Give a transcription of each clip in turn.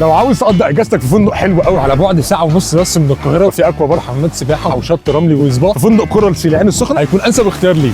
لو عاوز تقضي اجازتك في فندق حلو قوي على بعد ساعه ونص بس من القاهره، في اكوا بار، حمامات سباحه او شط رملي وسبا، في فندق كورال سي العين السخنه هيكون انسب اختيار ليك.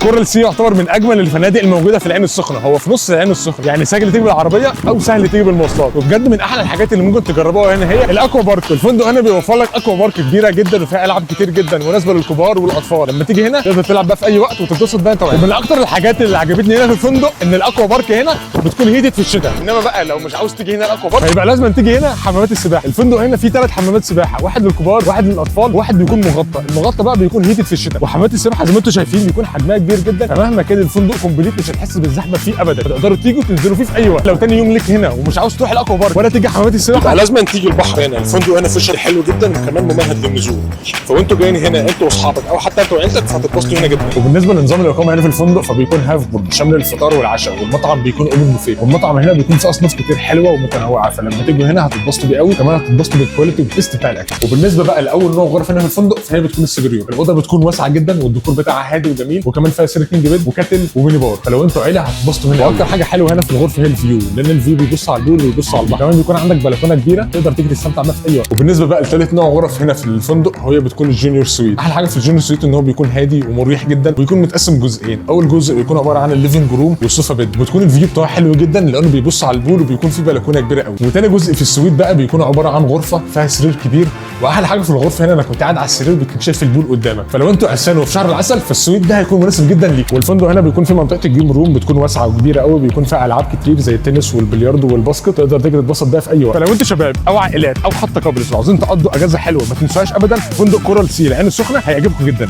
كورال سي يعتبر من اجمل الفنادق الموجوده في العين السخنه، هو في نص العين السخنه، يعني سهل تيجي بالعربيه او سهل تيجي بالمواصلات، وبجد من احلى الحاجات اللي ممكن تجربوها هنا هي الاكوا بارك. الفندق هنا بيوفر لك اكوا بارك كبيره جدا وفيها العاب كتير جدا مناسبه للكبار والاطفال، لما تيجي هنا تقدر تلعب بقى في اي وقت وتتبسط بقى انت. ومن اكتر الحاجات اللي عجبتني هنا في الفندق ان الاكوا بارك هنا بتكون هيتد في الشتاء، انما بقى لو مش عاوز تيجي هنا الاكوا بارك هيبقى لازم تيجي هنا حمامات السباحه. الفندق هنا فيه 3 حمامات سباحه، واحد للكبار، واحد للاطفال، وواحد بيكون مغطى. المغطى بقى بيكون هيتد في الشتاء، وحمامات السباحه زي ما انتم شايفين بيكون حجمها كبير جدا، فمهما كان الفندق كومبليت مش هتحس بالزحمه فيه ابدا، تقدروا تيجوا تنزلوا فيه في اي وقت. لو تاني يوم ليك هنا ومش عاوز تروح الاكوا بارك ولا تيجي حمامات السباحه لازم تيجي البحر هنا. الفندق هنا فيشر حلو جدا وكمان ممهد للنزول، فوانتوا جايين هنا انتوا واصحابك او حتى انتوا وعيلتك فهتتبسطوا هنا جدا. وبالنسبه لنظام الاقامه هنا في الفندق فبيكون هاف بورد شامل الفطار والعشاء، والمطعم بيكون اوبن بوفيه، والمطعم هنا بيكون فيه اصناف كتير حلوه ومتنوعه، فلما تيجوا هنا هتتبسطوا بيه قوي، كمان هتتبسطوا بالكواليتي والتيست بتاع الاكل. وبالنسبه بقى لاول نوع غرف هنا في الفندق فهي بتكون السوبريور. الاوضه بتكون واسعه جدا والديكور بتاعها هادي وجميل، وكمان فيها سير كينج بيد وكاتل وميني بار، فلو انتوا عيله هتتبسطوا هنا. واكتر حاجه حلوه هنا في الغرفه هي الفيو، لان الفيو بيبص على البول ويبص على البحر، كمان بيكون عندك بلكونه كبيره تقدر تيجي تستمتع بيها في اي وقت. وبالنسبه بقى لثالث نوع غرف هنا في الفندق هي بتكون الجونيور سويت. احلى حاجه في الجونيور سويت ان هو بيكون هادي ومريح جدا، ويكون متقسم جزئين. اول جزء بيكون عباره عن الليفنج روم والسوفا بيد، وبتكون الفيو بتاعه حلو جدا لانه بيبص على البول وبيكون فيه بلكونه كبيره قوي. وتاني جزء في السويت بقى بيكون عباره عن غرفه فيها سرير كبير، واحلى حاجه في الغرفه هنا انك كنت قاعد على السرير بتكون شايف البول قدامك، فلو انتوا عسان وفي شهر العسل فالسويت ده هيكون مناسب جدا ليك. والفندق هنا بيكون في منطقه الجيم روم بتكون واسعه وكبيره قوي، بيكون فيها العاب كتير زي التنس والبلياردو والباسكت، تقدر تيجي تتبسط بيها في اي وقت. فلو انتوا شباب او عائلات او حتى كابلز عاوزين تقضوا اجازه حلوه ما تنسوهاش ابدا فندق كورال سي العين السخنه، هيعجبكم جدا.